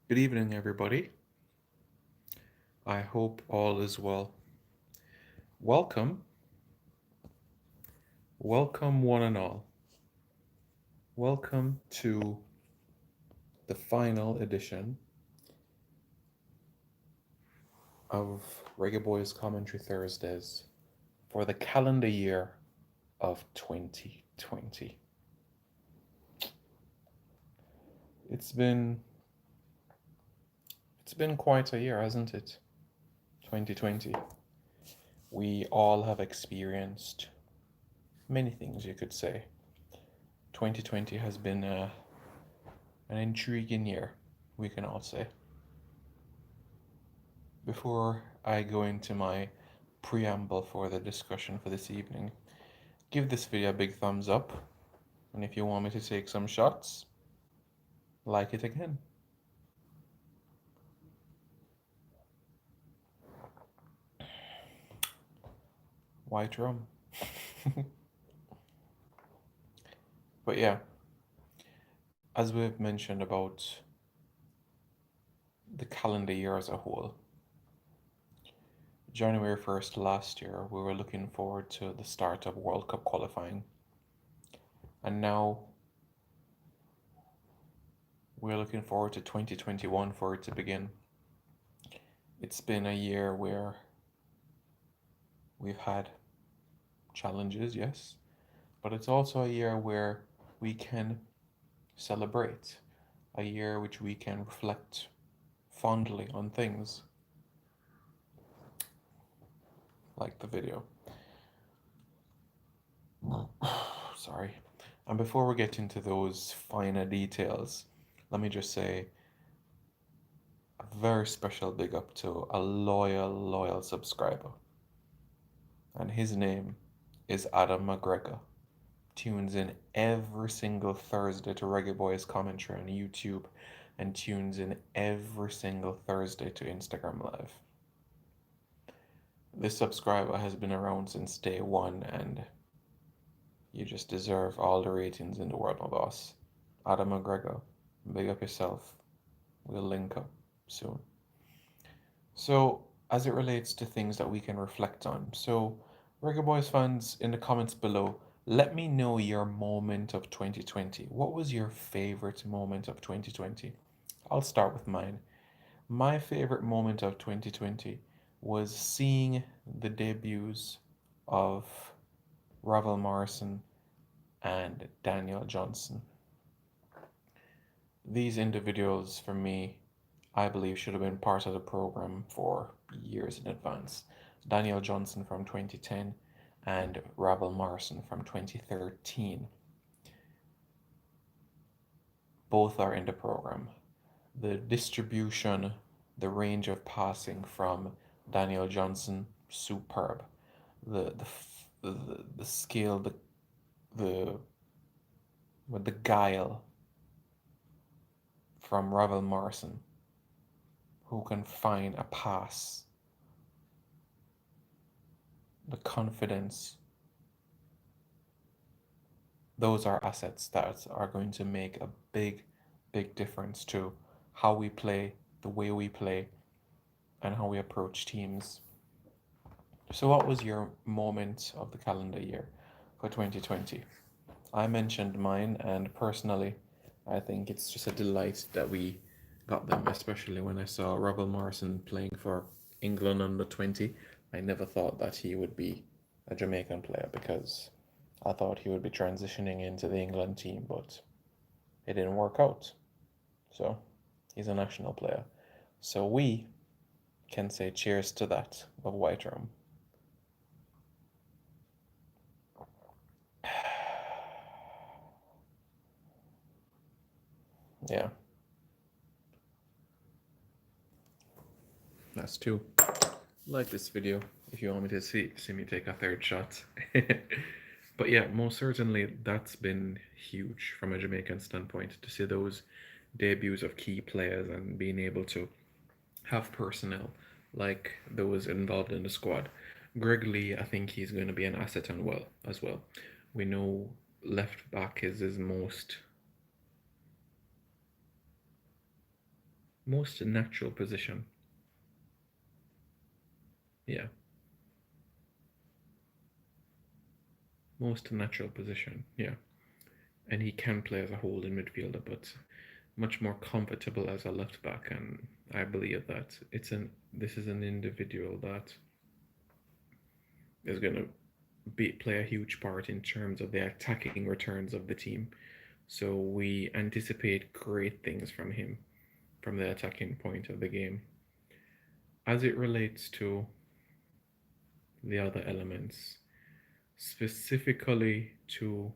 Good evening, everybody. I hope all is well. Welcome, welcome, one and all. Welcome to the final edition of Reggae Boys Commentary Thursdays for the calendar year of 2020. It's been it's been quite a year, hasn't it? 2020. We all have experienced many things, you could say. 2020 has been an intriguing year, we can all say. Before I go into my preamble for the discussion for this evening, give this video a big thumbs up. And if you want me to take some shots, like it again. White rum. But yeah, as we've mentioned about the calendar year as a whole, January 1st last year, we were looking forward to the start of World Cup qualifying. And now we're looking forward to 2021 for it to begin. It's been a year where we've had challenges, yes, but it's also a year where we can celebrate, a year which we can reflect fondly on things like the video. Sorry. And before we get into those finer details, let me just say a very special big up to a loyal subscriber. And his name is Adam McGregor. Tunes in every single Thursday to Reggae Boys commentary on YouTube and tunes in every single Thursday to Instagram Live. This subscriber has been around since day one, and you just deserve all the ratings in the world, my boss. Adam McGregor, big up yourself. We'll link up soon. So, as it relates to things that we can reflect on, so Reggae Boys fans, in the comments below, let me know your moment of 2020. What was your favorite moment of 2020? I'll start with mine. My favorite moment of 2020 was seeing the debuts of Ravel Morrison and Daniel Johnson. These individuals, for me, I believe should have been part of the program for years in advance. Daniel Johnson from 2010 and Ravel Morrison from 2013. Both are in the program. The distribution, the range of passing from Daniel Johnson, superb. The skill, the with the guile from Ravel Morrison, who can find a pass, the confidence. Those are assets that are going to make a big difference to how we play, the way we play, and how we approach teams. So, what was your moment of the calendar year for 2020? I mentioned mine, and personally, I think it's just a delight that we got them, especially when I saw Robert Morrison playing for England under 20. I never thought that he would be a Jamaican player because I thought he would be transitioning into the England team, but it didn't work out. So he's a national player. So we can say cheers to that of White Rum. Yeah, that's two. Like this video if you want me to see me take a third shot. But yeah, most certainly that's been huge from a Jamaican standpoint to see those debuts of key players and being able to have personnel like those involved in the squad. Greg Lee, I think he's going to be an asset and well as well. We know left back is his most Most natural position. Yeah, most natural position. Yeah, and he can play as a holding midfielder, but much more comfortable as a left back. And I believe that this is an individual that is going to play a huge part in terms of the attacking returns of the team. So we anticipate great things from him from the attacking point of the game. As it relates to the other elements, specifically to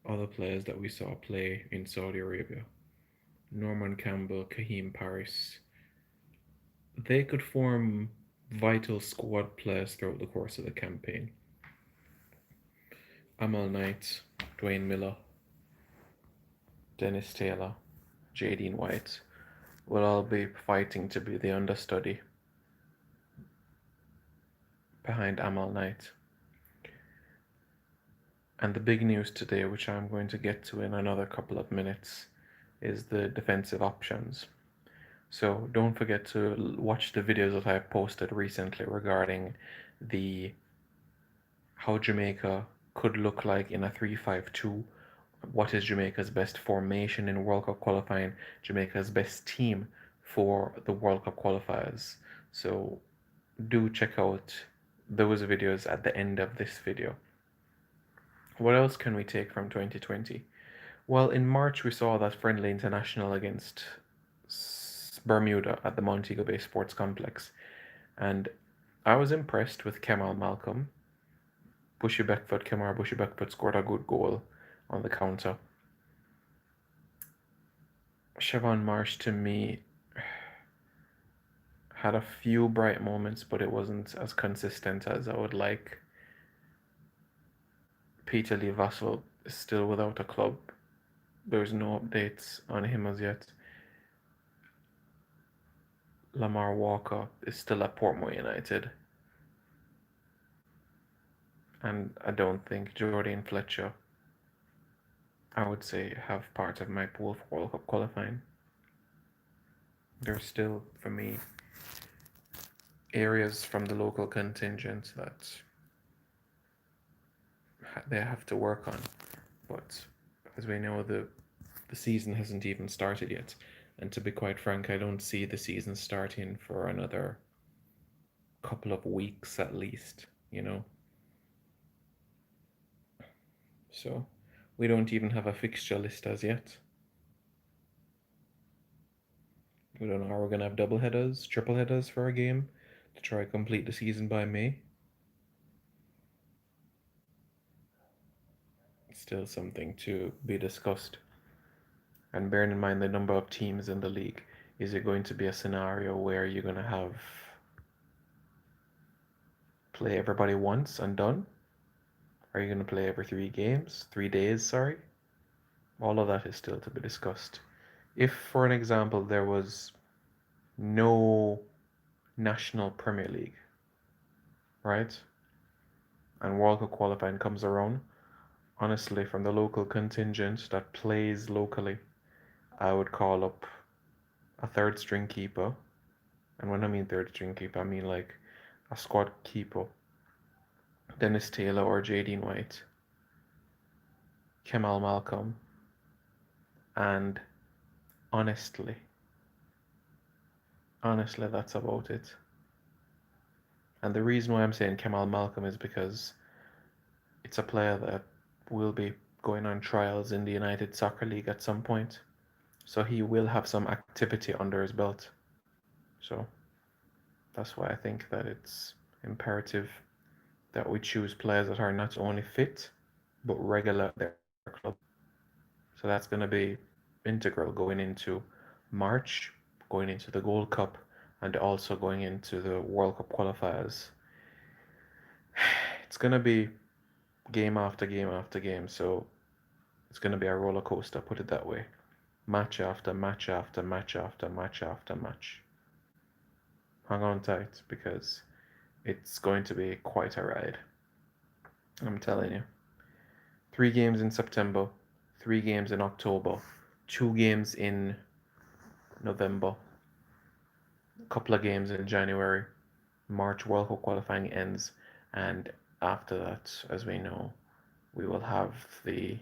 other players that we saw play in Saudi Arabia, Norman Campbell, Kahim Paris, they could form vital squad players throughout the course of the campaign. Amal Knight, Dwayne Miller, Dennis Taylor, Jadine White will all be fighting to be the understudy behind Amal Knight. And the big news today, which I'm going to get to in another couple of minutes, is the defensive options. So don't forget to watch the videos that I posted recently regarding the how Jamaica could look like in a 3-5-2. What is Jamaica's best formation in World Cup qualifying? Jamaica's best team for the World Cup qualifiers. So do check out those videos at the end of this video. What else can we take from 2020? Well, in March we saw that friendly international against Bermuda at the Montego Bay Sports Complex, and I was impressed with Kemal Malcolm. Kemar Bushy Beckford scored a good goal on the counter. Siobhan Marsh, to me, had a few bright moments, but it wasn't as consistent as I would like. Peter Lee Vassell is still without a club. There's no updates on him as yet. Lamar Walker is still at Portmore United. And I don't think Jordan Fletcher, I would say, have part of my pool for World Cup qualifying. There's still, for me, areas from the local contingent that they have to work on. But as we know, the season hasn't even started yet. And to be quite frank, I don't see the season starting for another couple of weeks at least, you know? So we don't even have a fixture list as yet. We don't know, are we going to have double headers, triple headers for a game to try to complete the season by May? Still something to be discussed. And bearing in mind the number of teams in the league, is it going to be a scenario where you're going to have play everybody once and done? Are you going to play every 3 games? 3 days, sorry? All of that is still to be discussed. If, for an example, there was no National Premier League, right? And World Cup qualifying comes around, honestly, from the local contingent that plays locally, I would call up a third string keeper. And when I mean third string keeper, I mean like a squad keeper. Dennis Taylor or Jadine White, Kemal Malcolm, and honestly, that's about it. And the reason why I'm saying Kemal Malcolm is because it's a player that will be going on trials in the United Soccer League at some point. So he will have some activity under his belt. So that's why I think that it's imperative that we choose players that are not only fit, but regular at their club. So that's going to be integral going into March, going into the Gold Cup, and also going into the World Cup qualifiers. It's going to be game after game after game, so it's going to be a roller coaster, put it that way. Match after match after match after match after match. Hang on tight because it's going to be quite a ride. I'm telling you. 3 games in September, 3 games in October, 2 games in November, a couple of games in January. March World Cup qualifying ends, and after that, as we know, we will have the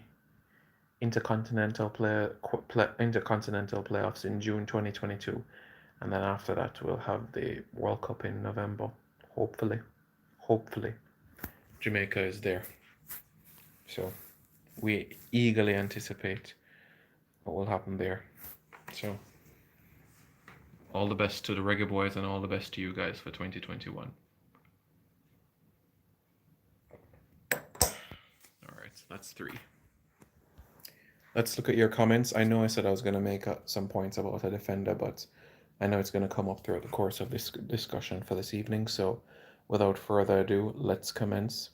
intercontinental playoffs in June 2022, and then after that we'll have the World Cup in November. Hopefully, Jamaica is there. So we eagerly anticipate what will happen there. So all the best to the Reggae Boys and all the best to you guys for 2021. All right, so that's 3. Let's look at your comments. I know I said I was going to make some points about a defender, but I know it's going to come up throughout the course of this discussion for this evening. So without further ado, let's commence.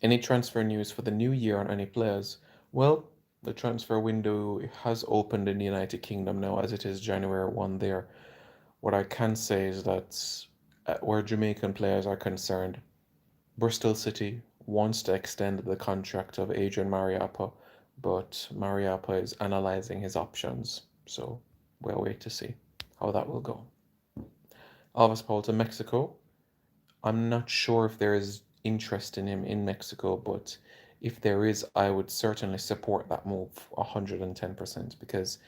Any transfer news for the new year on any players? Well, the transfer window has opened in the United Kingdom now, as it is January 1 there. What I can say is that where Jamaican players are concerned, Bristol City wants to extend the contract of Adrian Mariappa, but Mariappa is analysing his options, so we'll wait to see how that will go. Alves Paul to Mexico. I'm not sure if there is interest in him in Mexico, but if there is, I would certainly support that move 110%, because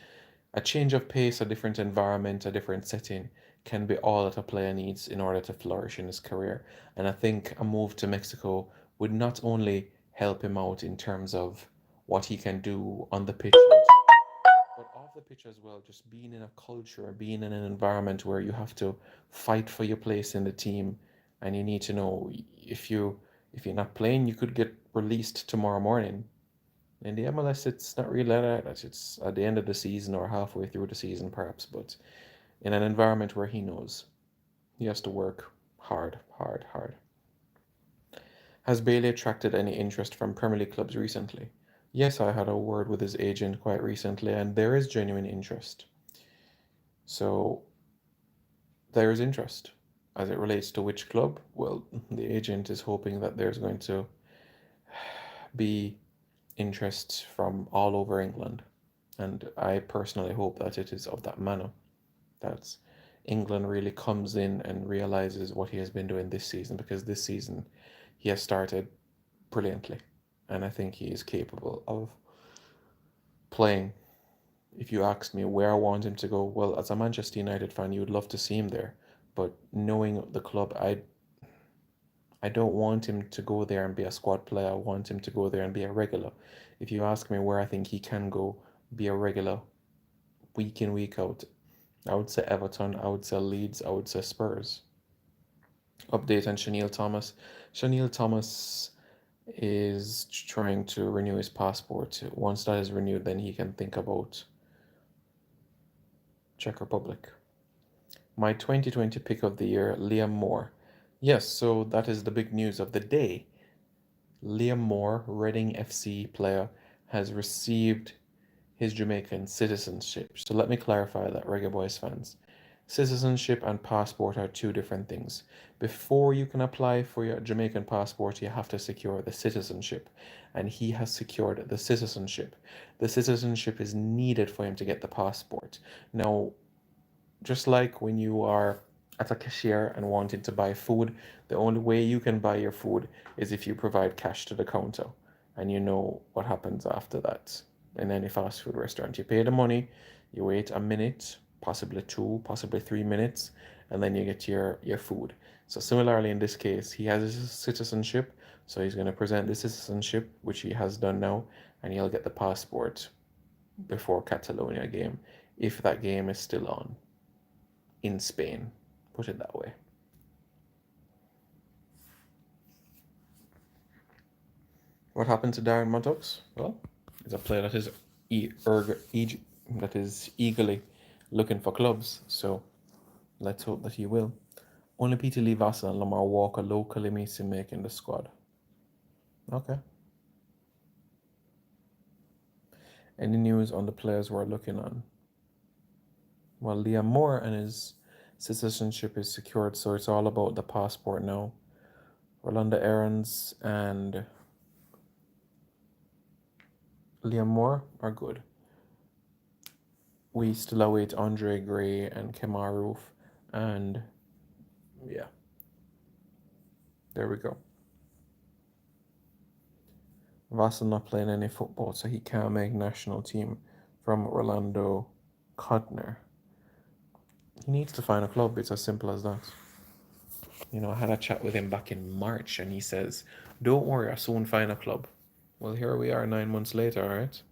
a change of pace, a different environment, a different setting can be all that a player needs in order to flourish in his career. And I think a move to Mexico would not only help him out in terms of what he can do on the pitch, but off the pitch as well, just being in a culture, being in an environment where you have to fight for your place in the team, and you need to know if you're not playing, you could get released tomorrow morning. In the MLS, it's not really like that. It's at the end of the season or halfway through the season, perhaps. But in an environment where he knows he has to work hard. Has Bailey attracted any interest from Premier League clubs recently? Yes, I had a word with his agent quite recently, and there is genuine interest. So there is interest. As it relates to which club, well, the agent is hoping that there's going to be interest from all over England. And I personally hope that it is of that manner, that England really comes in and realizes what he has been doing this season, because this season he has started brilliantly. And I think he is capable of playing. If you ask me where I want him to go, well, as a Manchester United fan, you would love to see him there. But knowing the club, I don't want him to go there and be a squad player. I want him to go there and be a regular. If you ask me where I think he can go, be a regular, week in, week out, I would say Everton, I would say Leeds, I would say Spurs. Update on Chanel Thomas. Chanel Thomas is trying to renew his passport. Once that is renewed, then he can think about Czech Republic. My 2020 pick of the year, Liam Moore. Yes, so that is the big news of the day. Liam Moore, Reading FC player, has received his Jamaican citizenship. So let me clarify that, Reggae Boys fans. Citizenship and passport are two different things. Before you can apply for your Jamaican passport, you have to secure the citizenship. And he has secured the citizenship. The citizenship is needed for him to get the passport. Now, just like when you are at a cashier and wanting to buy food, the only way you can buy your food is if you provide cash to the counter. And you know what happens after that. In any fast food restaurant, you pay the money, you wait a minute, possibly 2, possibly 3 minutes, and then you get your food. So similarly in this case, he has his citizenship, so he's going to present the citizenship, which he has done now, and he'll get the passport before Catalonia game, if that game is still on in Spain, put it that way. What happened to Darren Maddox? Well, he's a player that is eagerly looking for clubs, so let's hope that he will. Only Peter Lee Vassell and Lamar Walker locally meets him making the squad. Okay. Any news on the players we're looking on? Well, Liam Moore and his citizenship is secured, so it's all about the passport now. Rolanda Aarons and Liam Moore are good. we still await Andre Gray and Kemar Roof. And yeah, there we go. Vassal not playing any football, so he can't make national team from Orlando Codner. He needs to find a club. It's as simple as that. I had a chat with him back in March, and he says, "Don't worry, I'll soon find a club." Well, here we are 9 months later, right?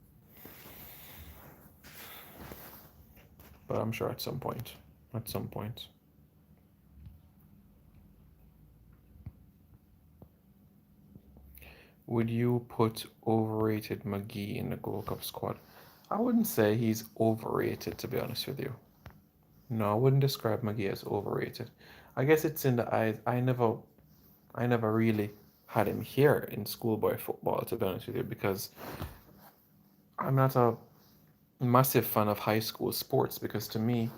But I'm sure at some point. At some point. Would you put overrated McGee in the Gold Cup squad? I wouldn't say he's overrated, to be honest with you. No, I wouldn't describe McGee as overrated. I guess it's in the eyes. I never really had him here in schoolboy football, to be honest with you, because I'm not a massive fan of high school sports. Because to me,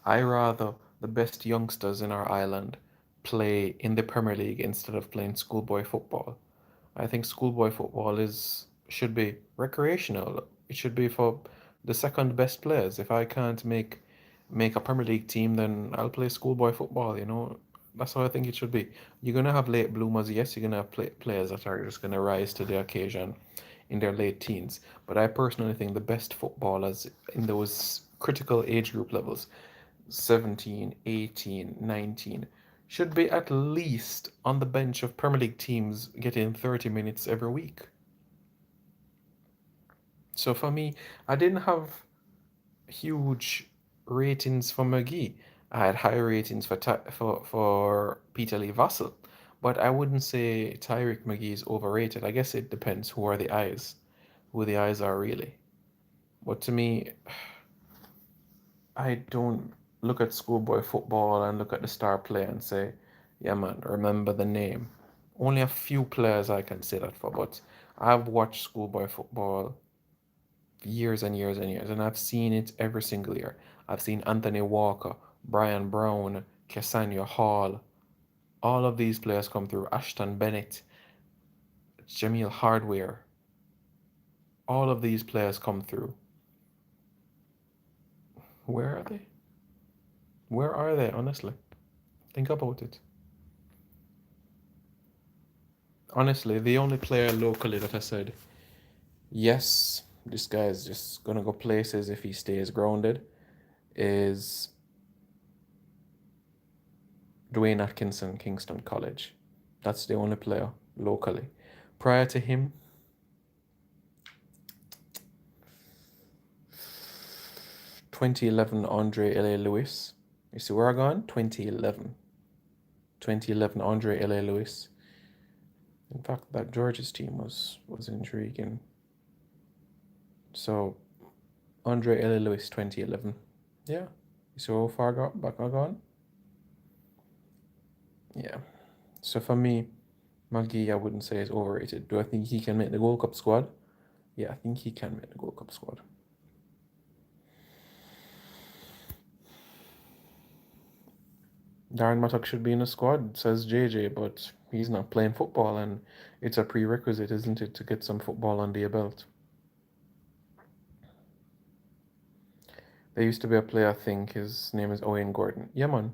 I rather the best youngsters in our island play in the Premier League instead of playing schoolboy football. I think schoolboy football is should be recreational. It should be for the second best players. If I can't make a Premier League team, then I'll play schoolboy football. That's how I think it should be. You're gonna have late bloomers, yes. You're gonna have players that are just gonna rise to the occasion in their late teens. But I personally think the best footballers in those critical age group levels, 17, 18, 19, should be at least on the bench of Premier League teams getting 30 minutes every week. So for me, I didn't have huge ratings for McGee. I had high ratings for Peter Lee Vassell, but I wouldn't say Tyrick McGee is overrated. I guess it depends who the eyes are really. But to me, I don't look at schoolboy football and look at the star player and say, yeah, man, remember the name. Only a few players I can say that for, but I've watched schoolboy football years and years and years, and I've seen it every single year. I've seen Anthony Walker, Brian Brown, Cassania Hall, all of these players come through. Ashton Bennett, Jamil Hardware, all of these players come through. Where are they? Where are they, honestly? Think about it. Honestly, the only player locally that I said, yes, this guy is just gonna go places if he stays grounded, is Dwayne Atkinson, Kingston College. That's the only player locally. Prior to him, 2011 Andre L.A. Lewis. You see where I gone? 2011. 2011 Andre L.A. Lewis. In fact, that George's team was intriguing. So, Andre L.A. Lewis 2011. Yeah. You see how far back I gone? Yeah. So for me, McGee, I wouldn't say is overrated. Do I think he can make the Gold Cup squad? Yeah, I think he can make the Gold Cup squad. Darren Mattock should be in the squad, says JJ, but he's not playing football, and it's a prerequisite, isn't it, to get some football under your belt. There used to be a player, I think his name is Owen Gordon. Yeah, man.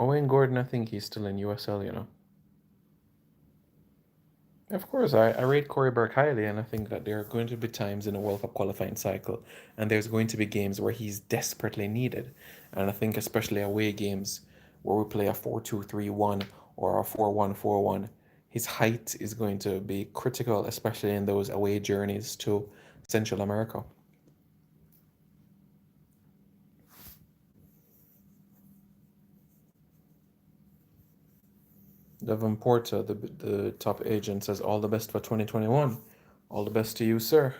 Owen Gordon, I think he's still in USL. Of course, I rate Corey Burke highly, and I think that there are going to be times in a World Cup qualifying cycle, and there's going to be games where he's desperately needed. And I think especially away games where we play a 4-2-3-1 or a 4-1-4-1, his height is going to be critical, especially in those away journeys to Central America. Devon Porta, the top agent, says all the best for 2021. All the best to you, sir.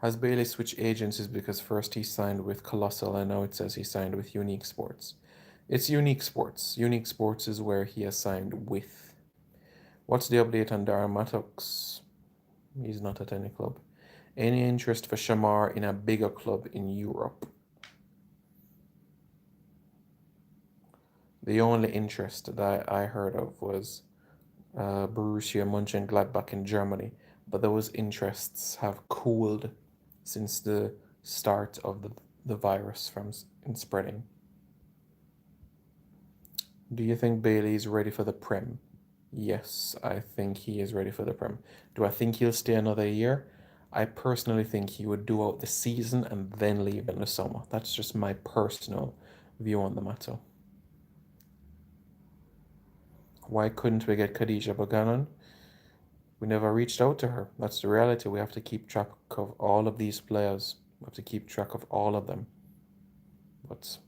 Has Bailey switched agencies because first he signed with Colossal and now it says he signed with Unique Sports? It's Unique Sports. Unique Sports is where he has signed with. What's the update on Darren Mattox? He's not at any club. Any interest for Shamar in a bigger club in Europe? The only interest that I heard of was Borussia Mönchengladbach in Germany, but those interests have cooled since the start of the virus from spreading. Do you think Bailey is ready for the Prem? Yes, I think he is ready for the Prem. Do I think he'll stay another year? I personally think he would do out the season and then leave in the summer. That's just my personal view on the matter. Why couldn't we get Khadija Baganon? We never reached out to her. That's the reality. We have to keep track of all of these players. We have to keep track of all of them. But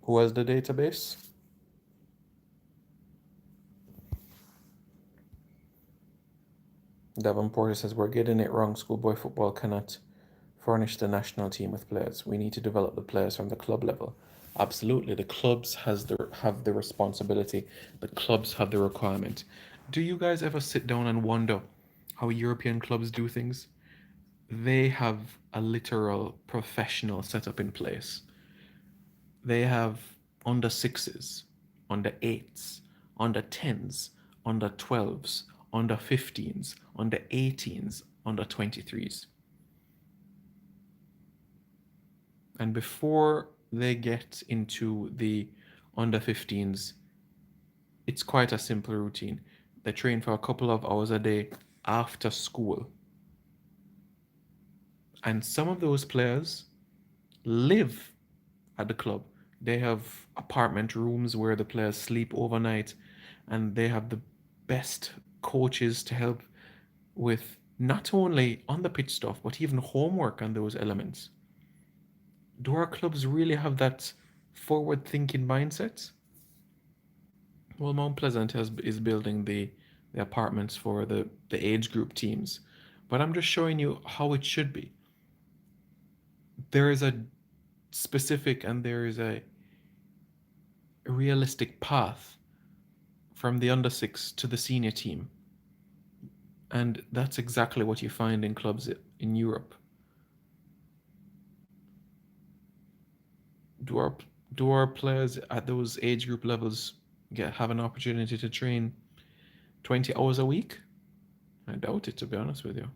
who has the database? Devon Porter says we're getting it wrong. Schoolboy football cannot furnish the national team with players. We need to develop the players from the club level. Absolutely, the clubs have the responsibility. The clubs have the requirement. Do you guys ever sit down and wonder how European clubs do things? They have a literal professional setup in place. They have under sixes, under eights, under tens, under 12s, under 15s, under 18s, under 23s. And before they get into the under 15s, it's quite a simple routine. They train for a couple of hours a day after school. And some of those players live at the club. They have apartment rooms where the players sleep overnight, and they have the best coaches to help with not only on the pitch stuff, but even homework on those elements. Do our clubs really have that forward thinking mindset? Well, Mount Pleasant is building the apartments for the age group teams, but I'm just showing you how it should be. There is a specific and there is a realistic path from the under six to the senior team, and that's exactly what you find in clubs in Europe. Do our players at those age group levels have an opportunity to train 20 hours a week? I doubt it, to be honest with you.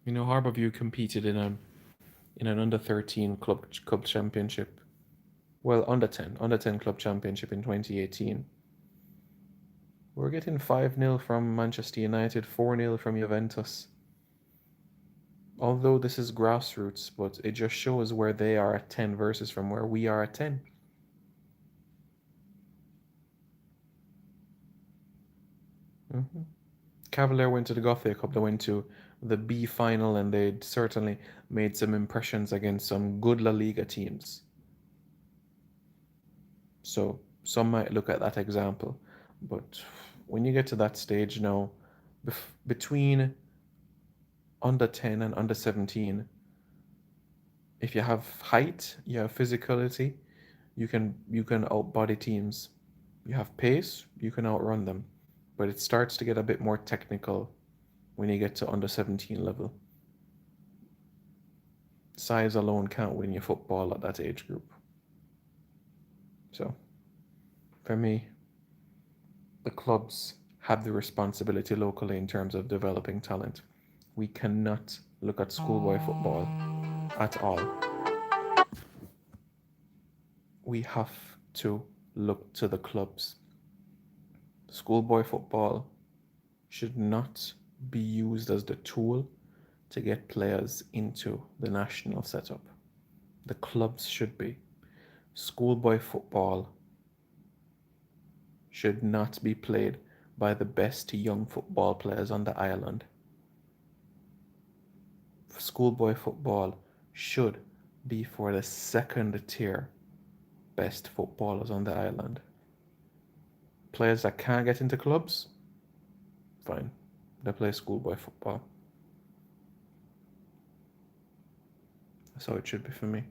You know, Harborview competed in an under 13 club championship. Well, under 10 club championship in 2018. We're getting 5-0 from Manchester United, 4-0 from Juventus. Although this is grassroots, but it just shows where they are at 10 versus from where we are at 10. Cavalier went to the Gothia Cup. They went to the B final, and they certainly made some impressions against some good La Liga teams. So some might look at that example, but when you get to that stage now, between under 10 and under 17, if you have height, you have physicality, you can outbody teams. You have pace, you can outrun them. But it starts to get a bit more technical when you get to under 17 level. Size alone can't win you football at that age group. So, for me, the clubs have the responsibility locally in terms of developing talent. We cannot look at schoolboy football at all. We have to look to the clubs. Schoolboy football should not be used as the tool to get players into the national setup. The clubs should be. Schoolboy football should not be played by the best young football players on the island. Schoolboy football should be for the second tier best footballers on the island. Players that can't get into clubs, fine, they play schoolboy football. That's how it should be for me.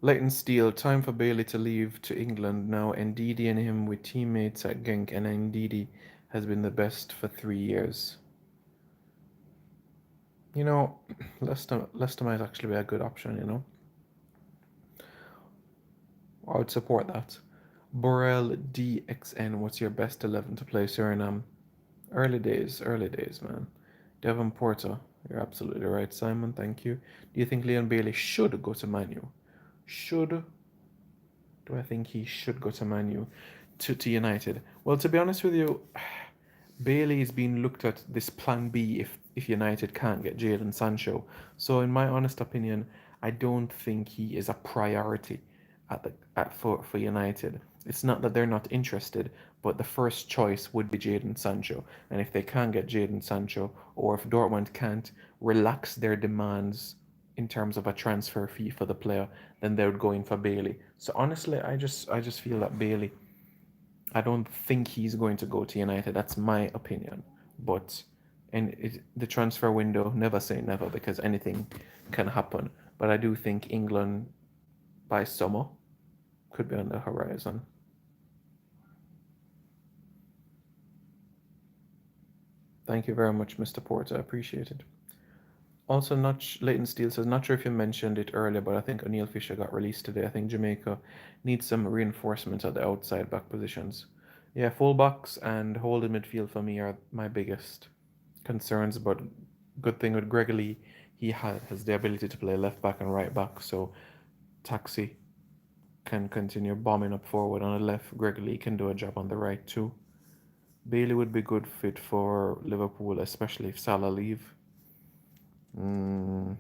Leighton Steele, time for Bailey to leave to England now. Ndidi and him with teammates at Genk, and Ndidi has been the best for 3 years. You know, Leicester might actually be a good option. I would support that. Borel DXN, what's your best 11 to play Suriname? Early days, man. Devon Porter, you're absolutely right. Simon, thank you. Do you think Leon Bailey should go to Manu? Should do I think he should go to Manu to United? Well, to be honest with you, Bailey is being looked at this plan B if United can't get Jadon Sancho. So in my honest opinion, I don't think he is a priority for United. It's not that they're not interested, but the first choice would be Jadon Sancho. And if they can't get Jadon Sancho, or if Dortmund can't relax their demands in terms of a transfer fee for the player, then they would go in for Bailey. So honestly, I just feel that Bailey, I don't think he's going to go to United. That's my opinion. But the transfer window, never say never because anything can happen. But I do think England by summer could be on the horizon. Thank you very much, Mr. Porter. I appreciate it. Also, not Leighton Steele says, not sure if you mentioned it earlier, but I think O'Neill Fisher got released today. I think Jamaica needs some reinforcements at the outside back positions. Yeah, fullbacks and holding midfield for me are my biggest concerns. But good thing with Gregory, he has the ability to play left back and right back. So Taxi can continue bombing up forward on the left. Gregory can do a job on the right too. Bailey would be good fit for Liverpool, especially if Salah leave. Mm,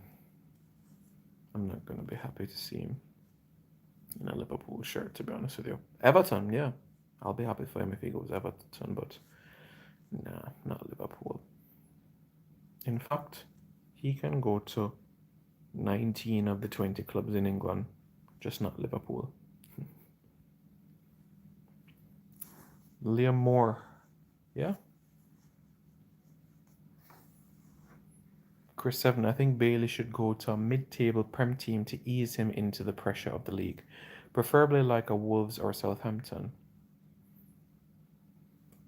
I'm not gonna be happy to see him in a Liverpool shirt, to be honest with you. Everton, yeah, I'll be happy for him if he goes Everton, but nah, not Liverpool. In fact, he can go to 19 of the 20 clubs in England, just not Liverpool. Liam Moore, yeah. Chris Seven, I think Bailey should go to a mid-table Prem team to ease him into the pressure of the league, preferably like a Wolves or Southampton.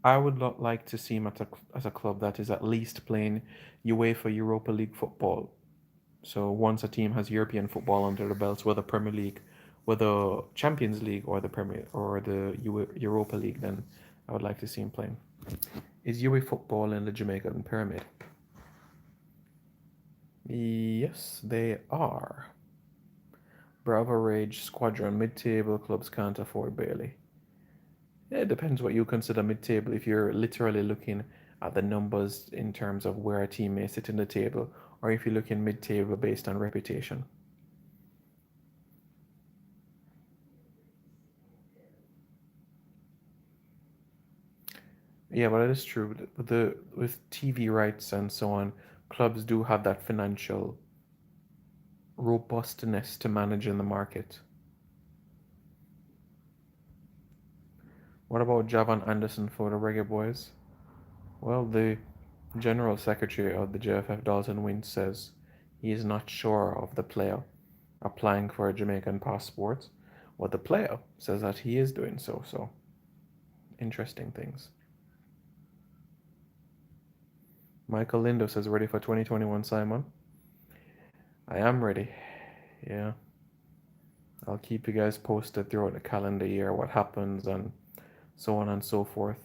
I would not like to see him at a club that is at least playing UEFA Europa League football. So once a team has European football under the belts, whether Premier League, whether Champions League or the Premier or the Europa League, then I would like to see him playing. Is UE football in the Jamaican pyramid? Yes, they are. Bravo Rage Squadron mid-table clubs can't afford Bailey. Yeah, it depends what you consider mid-table. If you're literally looking at the numbers in terms of where a team may sit in the table, or if you're looking mid-table based on reputation. Yeah, but it is true. With TV rights and so on, clubs do have that financial robustness to manage in the market. What about Javan Anderson for the Reggae Boys? Well, the General Secretary of the JFF, Dalton Wint, says he is not sure of the player applying for a Jamaican passport. Well, the player says that he is doing so. So, interesting things. Michael Lindo says, ready for 2021, Simon? I am ready. Yeah. I'll keep you guys posted throughout the calendar year what happens and so on and so forth.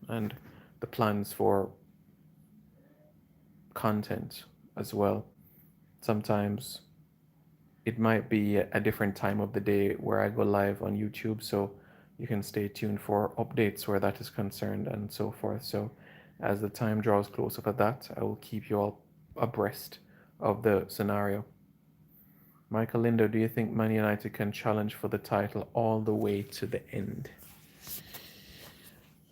And the plans for content as well. Sometimes it might be a different time of the day where I go live on YouTube, so you can stay tuned for updates where that is concerned and so forth. So, as the time draws closer for that, I will keep you all abreast of the scenario. Michael Lindo, do you think Man United can challenge for the title all the way to the end?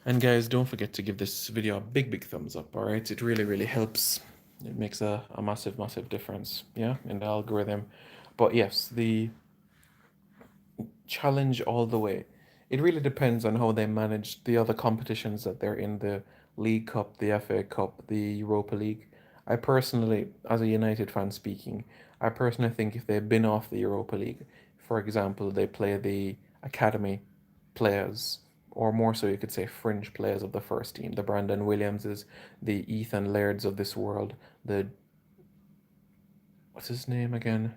And guys, don't forget to give this video a big thumbs up, alright? It really helps. It makes a massive difference, yeah, in the algorithm. But yes, the challenge all the way. It really depends on how they manage the other competitions that they're in, the League Cup, the FA Cup, the Europa League. I personally, as a United fan speaking, I personally think if they've been off the Europa League, for example, they play the academy players or more so you could say fringe players of the first team. The Brandon Williamses, the Ethan Lairds of this world, the what's his name again?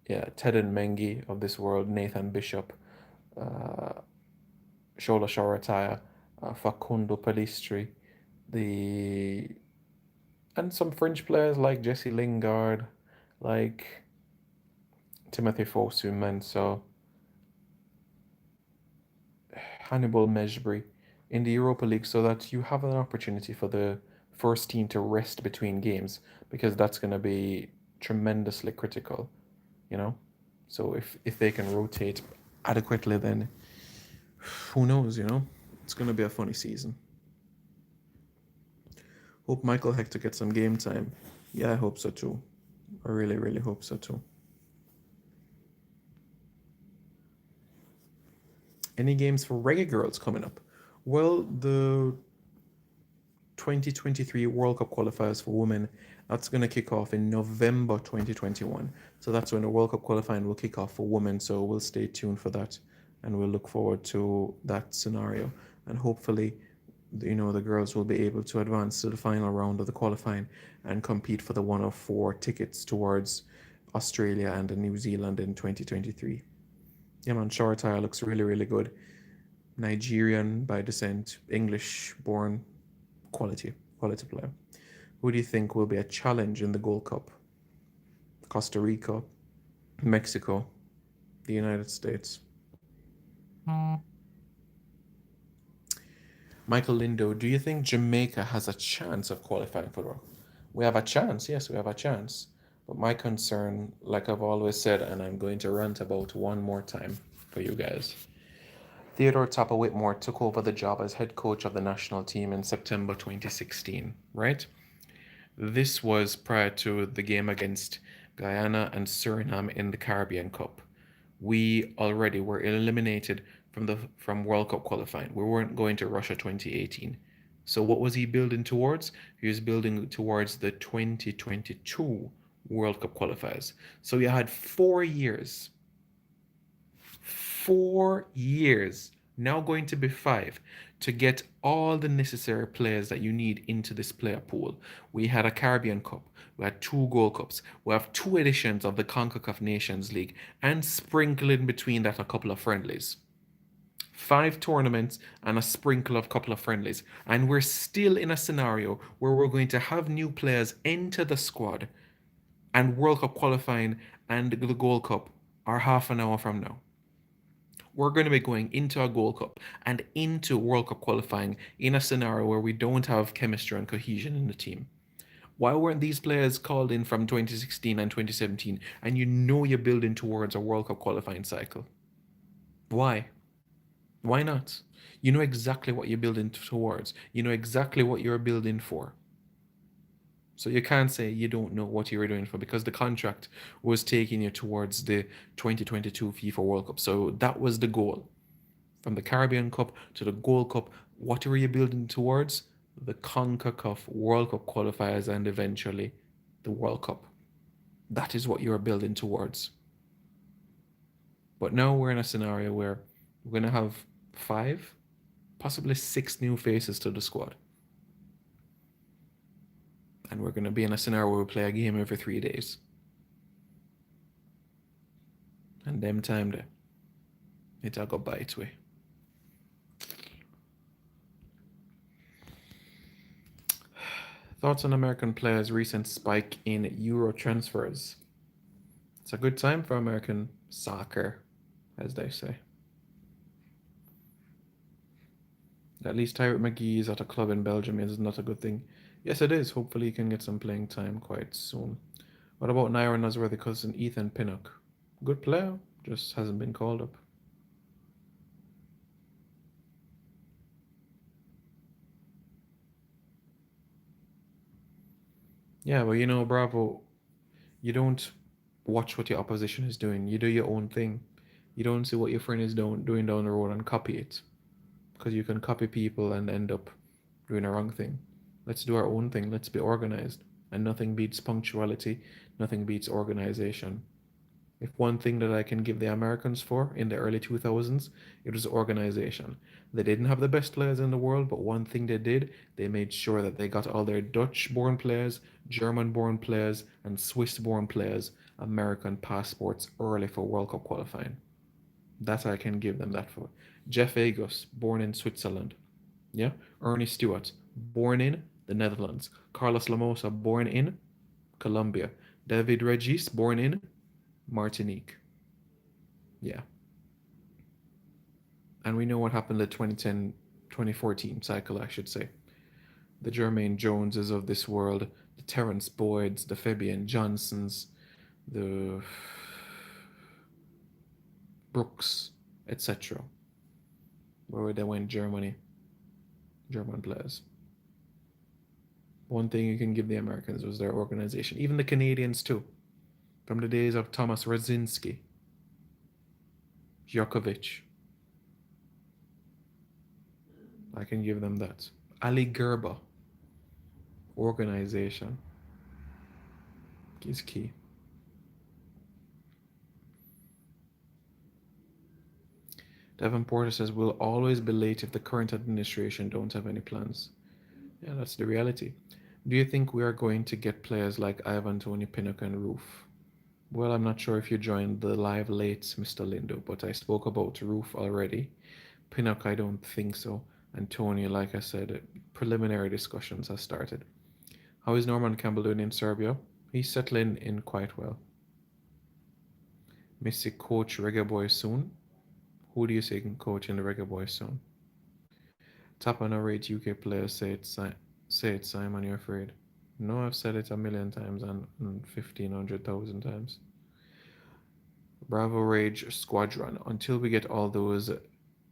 Yeah, Teden Mengi of this world, Nathan Bishop, uh, Shola Shorataya, Facundo Palistri, the and some fringe players like Jesse Lingard, like Timothy Fosu Mensah, Hannibal Mejbri in the Europa League so that you have an opportunity for the first team to rest between games because that's going to be tremendously critical, you know? So if they can rotate adequately, then who knows, you know? It's going to be a funny season. Hope Michael Hector gets some game time. Yeah, I hope so too. I really, really hope so too. Any games for Reggae Girls coming up? Well, the 2023 World Cup qualifiers for women, that's going to kick off in November 2021. So that's when the World Cup qualifying will kick off for women. So we'll stay tuned for that and we'll look forward to that scenario. And hopefully, you know, the girls will be able to advance to the final round of the qualifying and compete for the one of four tickets towards Australia and New Zealand in 2023. Yeah, man, Shorataya looks really, really good. Nigerian by descent, English born, quality player. Who do you think will be a challenge in the Gold Cup? Costa Rica, Mexico, the United States. Michael Lindo, do you think Jamaica has a chance of qualifying for the World Cup? We have a chance, yes, we have a chance. But my concern, like I've always said, and I'm going to rant about one more time for you guys. Theodore Tapper Whitmore took over the job as head coach of the national team in September 2016, right? This was prior to the game against Guyana and Suriname in the Caribbean Cup. We already were eliminated from World Cup qualifying. We weren't going to Russia 2018. So what was he building towards? He was building towards the 2022 World Cup qualifiers. So you had 4 years, 4 years, now going to be 5, to get all the necessary players that you need into this player pool. We had a Caribbean Cup, we had 2 Gold Cups, we have 2 editions of the CONCACAF Nations League, and sprinkle in between that a couple of friendlies. 5 tournaments and a sprinkle of couple of friendlies. And we're still in a scenario where we're going to have new players enter the squad, and World Cup qualifying and the Gold Cup are half an hour from now. We're going to be going into a Gold Cup and into World Cup qualifying in a scenario where we don't have chemistry and cohesion in the team. Why weren't these players called in from 2016 and 2017 and you know you're building towards a World Cup qualifying cycle? Why? Why not? You know exactly what you're building towards. You know exactly what you're building for. So you can't say you don't know what you were doing for because the contract was taking you towards the 2022 FIFA World Cup. So that was the goal. From the Caribbean Cup to the Gold Cup, what were you building towards? The CONCACAF World Cup qualifiers and eventually the World Cup. That is what you're building towards. But now we're in a scenario where we're going to have 5, possibly 6 new faces to the squad. And we're going to be in a scenario where we play a game every 3 days. And them time there, it'll go by its way. Thoughts on American players' recent spike in Euro transfers? It's a good time for American soccer, as they say. At least Tyrant McGee is at a club in Belgium is not a good thing. Yes, it is. Hopefully, he can get some playing time quite soon. What about Naira Nusworthy cousin Ethan Pinnock? Good player, just hasn't been called up. Yeah, well, you know, Bravo, you don't watch what your opposition is doing. You do your own thing. You don't see what your friend is doing down the road and copy it. Because you can copy people and end up doing a wrong thing. Let's do our own thing. Let's be organized. And nothing beats punctuality. Nothing beats organization. If one thing that I can give the Americans for in the early 2000s, it was organization. They didn't have the best players in the world, but one thing they did, they made sure that they got all their Dutch born players, German born players, and Swiss born players American passports early for World Cup qualifying. That I can give them that for. Jeff Agus, born in Switzerland. Yeah. Ernie Stewart, born in the Netherlands. Carlos Lamosa, born in Colombia. David Regis, born in Martinique. Yeah. And we know what happened the 2010 2014 cycle, I should say. The Jermaine Joneses of this world, the Terence Boyds, the Fabian Johnsons, the Brooks, etc. Where they went Germany, German players. One thing you can give the Americans was their organization. Even the Canadians too. From the days of Thomas Radzinski, Djokovic. I can give them that. Ali Gerba. Organization is key. Devon Porter says, we'll always be late if the current administration don't have any plans. Yeah, that's the reality. Do you think we are going to get players like Ivan Toney, Pinnock, and Roof? Well, I'm not sure if you joined the live late, Mr. Lindo, but I spoke about Roof already. Pinnock, I don't think so. And Tony, like I said, preliminary discussions have started. How is Norman Campbell doing in Serbia? He's settling in quite well. Missy coach Reggae Boy soon. Who do you say can coach in the Reggae Boy soon? Tap and rate UK players say it, Simon, you're afraid. No, I've said it a million times and 1,500,000 times. Bravo Rage Squadron. Until we get all those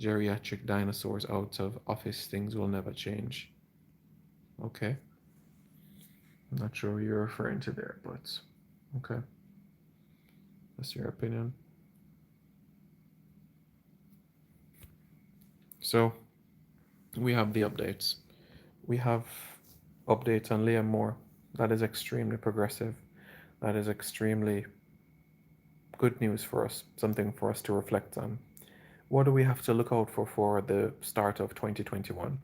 geriatric dinosaurs out of office, things will never change. Okay. I'm not sure what you're referring to there, but okay. That's your opinion. So, we have the updates. We have updates on Liam Moore. That is extremely progressive. That is extremely good news for us, something for us to reflect on. What do we have to look out for the start of 2021?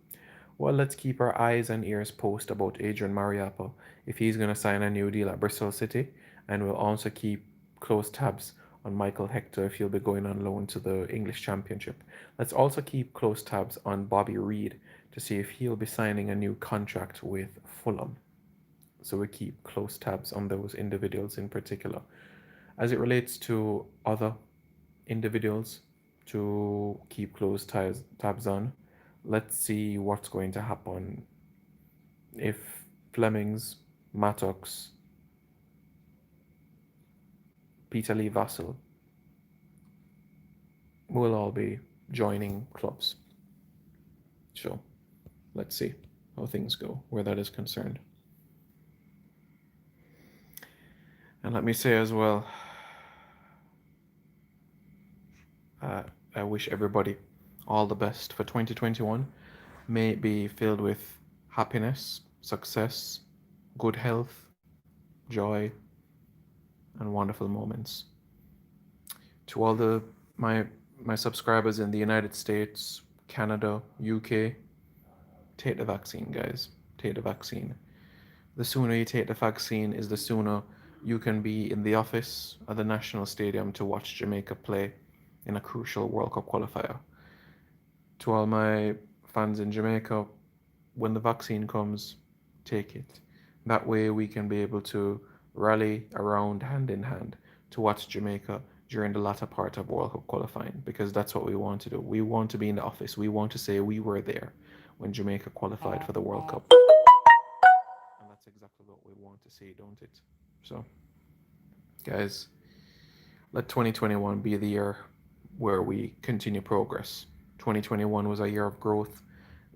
Well, let's keep our eyes and ears posted about Adrian Mariappa if he's going to sign a new deal at Bristol City, and we'll also keep close tabs on Michael Hector if he'll be going on loan to the English Championship. Let's also keep close tabs on Bobby Reid to see if he'll be signing a new contract with Fulham. So we keep close tabs on those individuals in particular. As it relates to other individuals to keep close tabs on, let's see what's going to happen if Flemings, Mattox, Peter Lee Vassell will all be joining clubs. So let's see how things go where that is concerned. And let me say as well, I wish everybody all the best for 2021. May it be filled with happiness, success, good health, joy, and wonderful moments. To all my subscribers in the United States, Canada, UK, take the vaccine, guys. Take the vaccine. The sooner you take the vaccine is the sooner you can be in the office at the National Stadium to watch Jamaica play in a crucial World Cup qualifier. To all my fans in Jamaica, when the vaccine comes, take it. That way we can be able to rally around hand in hand to watch Jamaica during the latter part of World Cup qualifying, because that's what we want to do. We want to be in the office. We want to say we were there when Jamaica qualified for the World Cup. And that's exactly what we want to see, don't it? So, guys, let 2021 be the year where we continue progress. 2021 was a year of growth.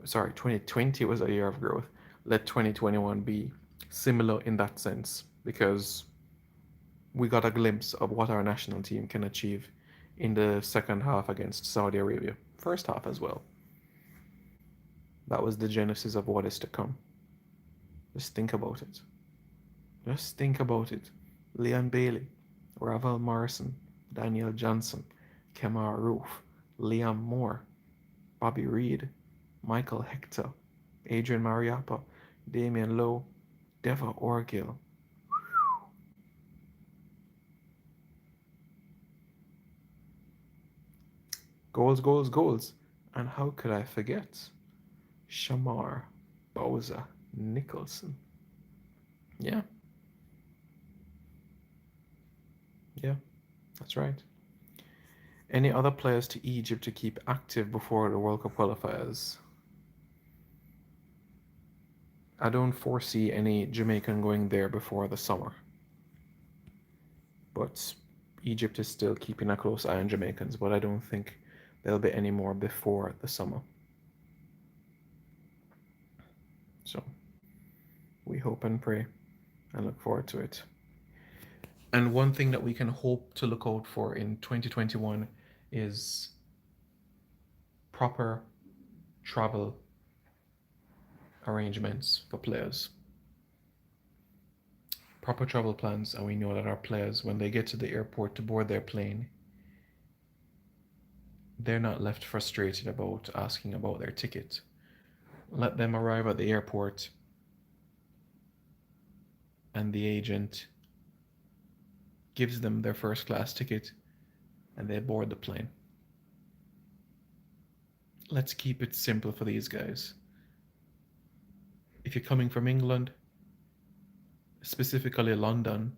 Sorry, 2020 was a year of growth. Let 2021 be similar in that sense, because we got a glimpse of what our national team can achieve in the second half against Saudi Arabia. First half as well. That was the genesis of what is to come. Just think about it. Just think about it. Leon Bailey, Ravel Morrison, Daniel Johnson, Kemar Roof, Liam Moore, Bobby Reed, Michael Hector, Adrian Mariappa, Damian Lowe, Deva Orgil. Goals, goals, goals. And how could I forget? Shamar, Bowser, Nicholson. Yeah, yeah, that's right. Any other players to Egypt to keep active before the World Cup qualifiers? I don't foresee any Jamaican going there before the summer. But Egypt is still keeping a close eye on Jamaicans, but I don't think there'll be any more before the summer. So we hope and pray and look forward to it. And one thing that we can hope to look out for in 2021 is proper travel arrangements for players. Proper travel plans, and we know that our players, when they get to the airport to board their plane, they're not left frustrated about asking about their ticket. Let them arrive at the airport and the agent gives them their first class ticket and they board the plane. Let's keep it simple for these guys. If you're coming from England, specifically London,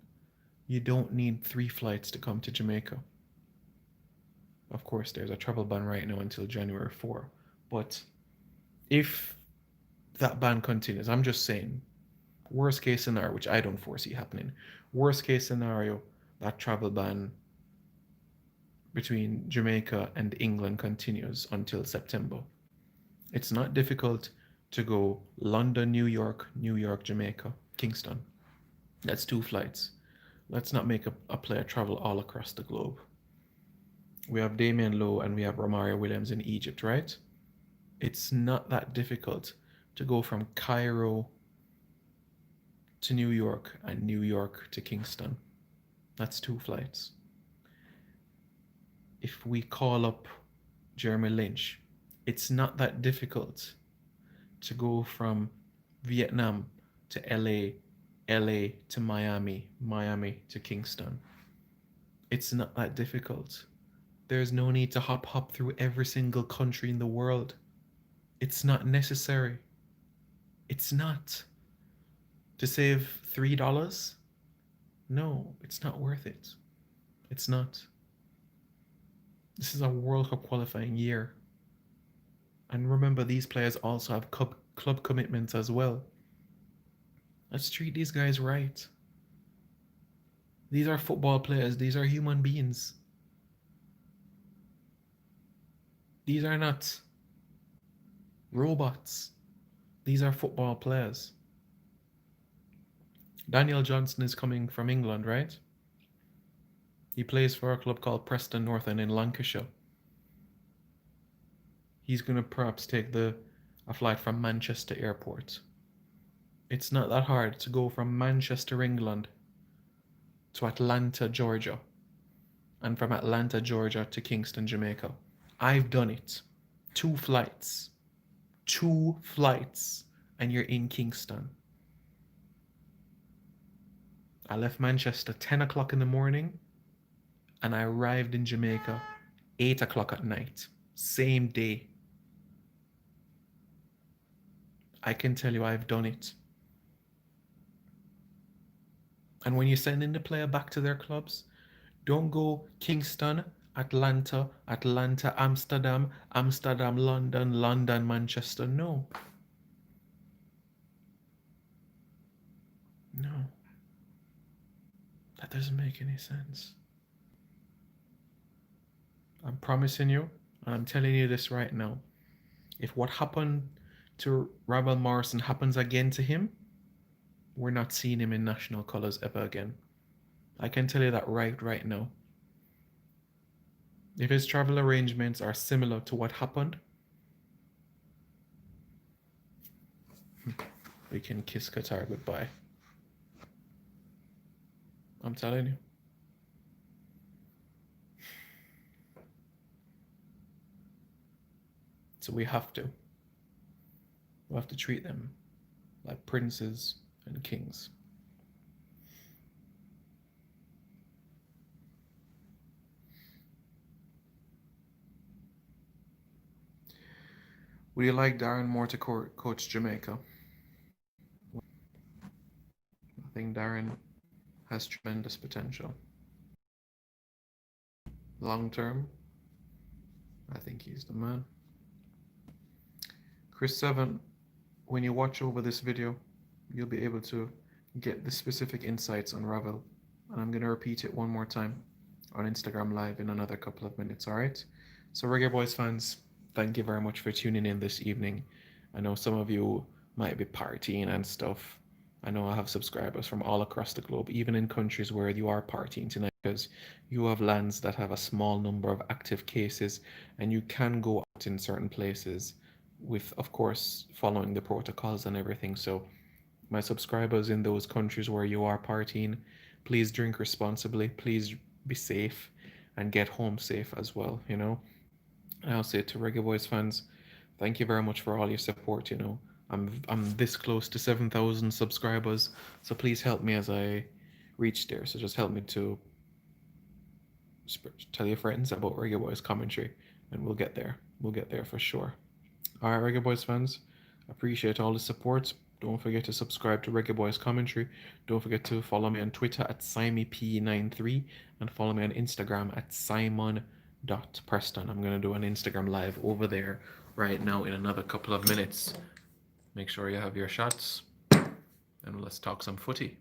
you don't need 3 flights to come to Jamaica. Of course, there's a travel ban right now until January 4. But if that ban continues, I'm just saying, worst case scenario, which I don't foresee happening, worst case scenario, that travel ban between Jamaica and England continues until September. It's not difficult to go London, New York, Jamaica, Kingston. That's 2 flights. Let's not make a player travel all across the globe. We have Damian Lowe and we have Romario Williams in Egypt, right? It's not that difficult to go from Cairo to New York and New York to Kingston. That's 2 flights. If we call up Jeremy Lynch, it's not that difficult to go from Vietnam to LA, LA to Miami, Miami to Kingston. It's not that difficult. There's no need to hop through every single country in the world. It's not necessary. It's not. To save $3? No, it's not worth it. It's not. This is a World Cup qualifying year. And remember, these players also have club commitments as well. Let's treat these guys right. These are football players. These are human beings. These are not robots. These are football players. Daniel Johnson is coming from England, right? He plays for a club called Preston North End in Lancashire. He's going to perhaps take a flight from Manchester Airport. It's not that hard to go from Manchester, England to Atlanta, Georgia, and from Atlanta, Georgia to Kingston, Jamaica. I've done it. 2 flights. 2 flights, and you're in Kingston. I left Manchester 10 o'clock in the morning, and I arrived in Jamaica 8 o'clock at night. Same day. I can tell you I've done it. And when you're sending the player back to their clubs, don't go Kingston, Atlanta, Amsterdam, London, Manchester. No. No. That doesn't make any sense. I'm promising you, and I'm telling you this right now. If what happened to Ravel Morrison happens again to him, we're not seeing him in national colours ever again. I can tell you that right now. If his travel arrangements are similar to what happened, we can kiss Qatar goodbye. I'm telling you. So we have to. We have to treat them like princes and kings. Would you like Darren Moore to coach Jamaica? I think Darren has tremendous potential. Long term, I think he's the man. Chris 7, when you watch over this video, you'll be able to get the specific insights on Ravel. And I'm going to repeat it one more time on Instagram Live in another couple of minutes, all right? So Reggae Boys fans, thank you very much for tuning in this evening. I know some of you might be partying and stuff. I know I have subscribers from all across the globe, even in countries where you are partying tonight, because you have lands that have a small number of active cases, and you can go out in certain places with, of course, following the protocols and everything. So my subscribers in those countries where you are partying, please drink responsibly, please be safe, and get home safe as well, you know. I'll say to Reggae Boys fans, thank you very much for all your support, you know. I'm this close to 7,000 subscribers, so please help me as I reach there. So just help me to tell your friends about Reggae Boys commentary, and we'll get there. We'll get there for sure. All right, Reggae Boys fans, appreciate all the support. Don't forget to subscribe to Reggae Boys commentary. Don't forget to follow me on Twitter at SimeyP93 and follow me on Instagram at Simon.Preston. I'm going to do an Instagram live over there right now in another couple of minutes. Make sure you have your shots and let's talk some footy.